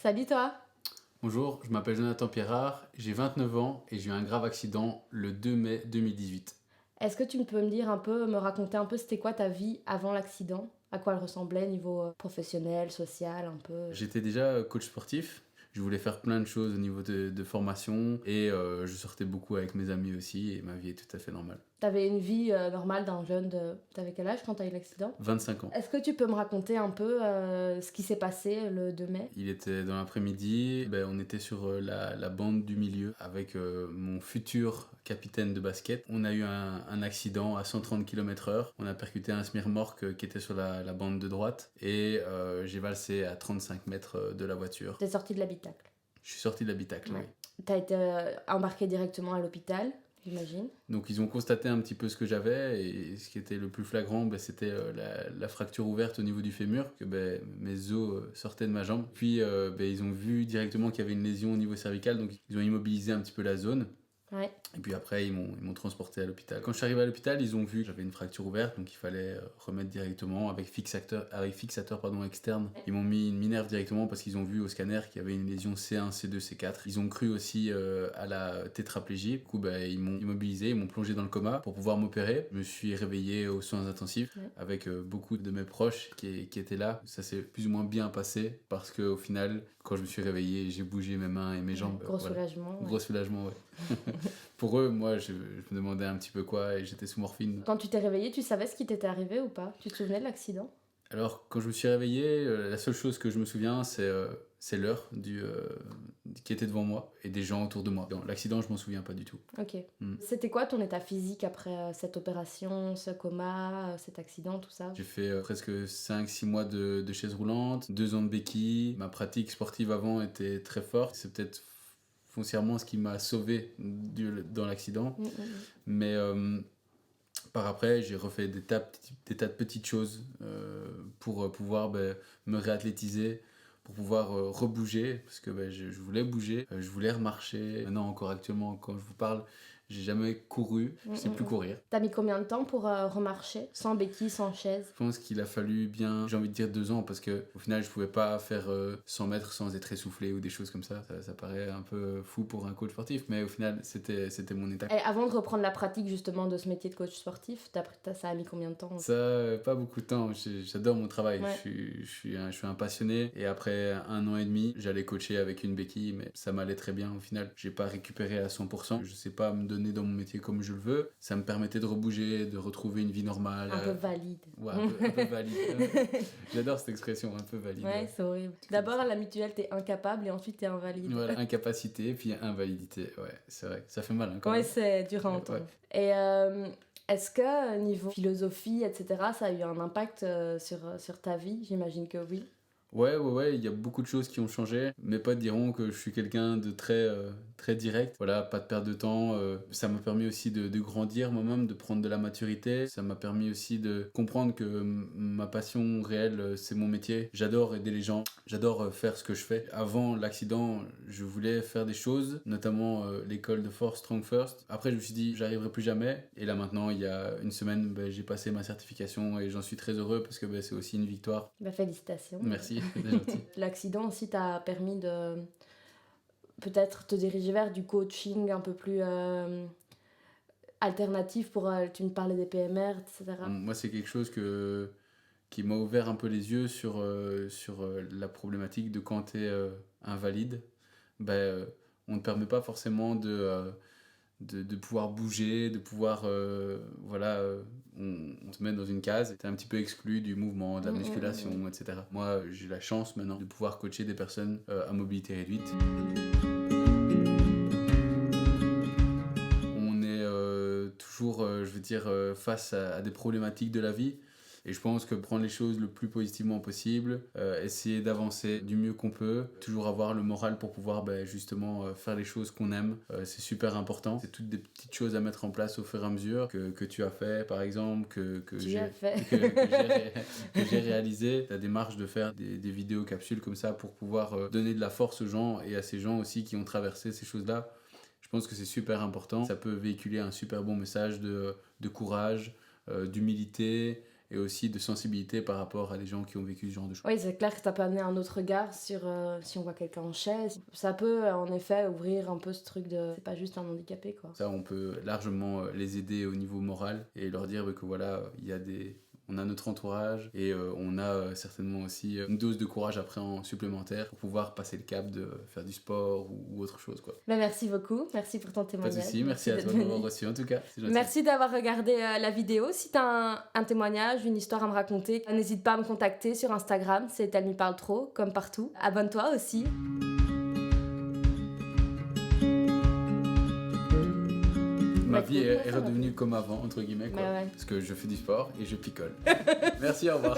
Salut toi. Bonjour, je m'appelle Jonathan Pierrard, j'ai 29 ans et j'ai eu un grave accident le 2 mai 2018. Est-ce que tu peux me raconter un peu c'était quoi ta vie avant l'accident? À quoi elle ressemblait niveau professionnel, social, un peu? J'étais déjà coach sportif, je voulais faire plein de choses au niveau de formation et je sortais beaucoup avec mes amis aussi et ma vie est tout à fait normale. T'avais une vie normale d'un jeune de... T'avais quel âge quand t'as eu l'accident? 25 ans. Est-ce que tu peux me raconter un peu ce qui s'est passé le 2 mai? Il était dans l'après-midi, on était sur la bande du milieu avec mon futur capitaine de basket. On a eu un accident à 130 km/h, on a percuté un semi-remorque qui était sur la bande de droite et j'ai valsé à 35 mètres de la voiture. T'es sorti de l'habitacle. Je suis sorti de l'habitacle, Ouais. oui. T'as été embarqué directement à l'hôpital, j'imagine. Donc ils ont constaté un petit peu ce que j'avais et ce qui était le plus flagrant, c'était la fracture ouverte au niveau du fémur, que mes os sortaient de ma jambe. Puis ils ont vu directement qu'il y avait une lésion au niveau cervical, donc ils ont immobilisé un petit peu la zone. Ouais. Et puis après, ils m'ont transporté à l'hôpital. Quand je suis arrivé à l'hôpital, ils ont vu que j'avais une fracture ouverte, donc il fallait remettre directement avec fixateur externe. Ils m'ont mis une minerve directement parce qu'ils ont vu au scanner qu'il y avait une lésion C1, C2, C4. Ils ont cru aussi à la tétraplégie. Du coup, ils m'ont immobilisé, ils m'ont plongé dans le coma pour pouvoir m'opérer. Je me suis réveillé aux soins intensifs avec beaucoup de mes proches qui étaient là. Ça s'est plus ou moins bien passé parce qu'au final, quand je me suis réveillé, j'ai bougé mes mains et mes jambes. Gros soulagement. Gros soulagement, ouais. Pour eux, moi, je me demandais un petit peu quoi et j'étais sous morphine. Quand tu t'es réveillé, tu savais ce qui t'était arrivé ou pas? Tu te souvenais de l'accident? Alors, quand je me suis réveillé, la seule chose que je me souviens, c'est l'heure qui était devant moi et des gens autour de moi. Dans l'accident, je m'en souviens pas du tout. Ok. C'était quoi ton état physique après cette opération, ce coma, cet accident, tout ça? J'ai fait presque 5-6 mois de chaise roulante, 2 ans de béquille. Ma pratique sportive avant était très forte. C'est peut-être foncièrement ce qui m'a sauvé dans l'accident. Mais par après, j'ai refait des tas de petites choses pour pouvoir me réathlétiser, pour pouvoir rebouger, parce que je voulais bouger, je voulais remarcher. Maintenant, encore actuellement, quand je vous parle, j'ai jamais couru, je sais plus courir. T'as mis combien de temps pour remarcher? Sans béquille, sans chaise? Je pense qu'il a fallu bien, j'ai envie de dire 2 ans, parce que au final, je pouvais pas faire 100 mètres sans être essoufflé ou des choses comme ça. Ça paraît un peu fou pour un coach sportif, mais au final, c'était mon état. Et avant de reprendre la pratique justement de ce métier de coach sportif, ça a mis combien de temps? Ça, pas beaucoup de temps. J'adore mon travail. Ouais. Je suis un passionné. Et après 1 an et demi, j'allais coacher avec une béquille, mais ça m'allait très bien au final. J'ai pas récupéré à 100%. Je sais pas me donner dans mon métier comme je le veux. Ça me permettait de rebouger, de retrouver une vie normale. Un peu valide. Ouais, un peu valide. J'adore cette expression, un peu valide. Ouais, c'est horrible. D'abord à la mutuelle, t'es incapable et ensuite t'es invalide. Voilà, incapacité, puis invalidité. Ouais, c'est vrai. Ça fait mal, hein, quand Ouais, même. c'est dur à entendre. Et est-ce que niveau philosophie, etc., ça a eu un impact sur ta vie? J'imagine que oui. Ouais, il y a beaucoup de choses qui ont changé. Mes potes diront que je suis quelqu'un de très direct. Voilà, pas de perte de temps. Ça m'a permis aussi de grandir moi-même, de prendre de la maturité. Ça m'a permis aussi de comprendre que ma passion réelle, c'est mon métier. J'adore aider les gens. J'adore faire ce que je fais. Avant l'accident, je voulais faire des choses, notamment l'école de force Strong First. Après, je me suis dit, j'arriverai plus jamais. Et là maintenant, il y a une semaine, j'ai passé ma certification et j'en suis très heureux parce que c'est aussi une victoire. Félicitations. Merci. C'est gentil. L'accident aussi t'a permis de peut-être te diriger vers du coaching un peu plus alternatif pour, tu me parlais des PMR, etc. Moi, c'est quelque chose qui m'a ouvert un peu les yeux sur la problématique de quand tu es invalide. On ne te permet pas forcément de pouvoir bouger, de pouvoir... on te met dans une case, tu es un petit peu exclu du mouvement, de la musculation, etc. Moi, j'ai la chance maintenant de pouvoir coacher des personnes à mobilité réduite. On est toujours, face à des problématiques de la vie. Et je pense que prendre les choses le plus positivement possible, essayer d'avancer du mieux qu'on peut, toujours avoir le moral pour pouvoir justement faire les choses qu'on aime, c'est super important. C'est toutes des petites choses à mettre en place au fur et à mesure que tu as fait par exemple, que j'ai réalisé. Ta démarche de faire des vidéos capsules comme ça pour pouvoir donner de la force aux gens et à ces gens aussi qui ont traversé ces choses-là. Je pense que c'est super important. Ça peut véhiculer un super bon message de courage, d'humilité et aussi de sensibilité par rapport à des gens qui ont vécu ce genre de choses. Oui, c'est clair que ça peut amener un autre regard sur si on voit quelqu'un en chaise. Ça peut en effet ouvrir un peu ce truc de c'est pas juste un handicapé, quoi. Ça, on peut largement les aider au niveau moral et leur dire que voilà, on a notre entourage et on a certainement aussi une dose de courage après en supplémentaire pour pouvoir passer le cap de faire du sport ou autre chose, quoi. Ben, merci beaucoup, merci pour ton Pas témoignage. de soucis, merci à d'être toi de m'avoir venu. reçu en tout cas. C'est gentil. Merci d'avoir regardé la vidéo. Si tu as un témoignage, une histoire à me raconter, n'hésite pas à me contacter sur Instagram, c'est Elle m'y parle trop, comme partout. Abonne-toi aussi. Ma vie est redevenue comme avant, entre guillemets, quoi, Ouais. parce que je fais du sport et je picole. Merci, au revoir.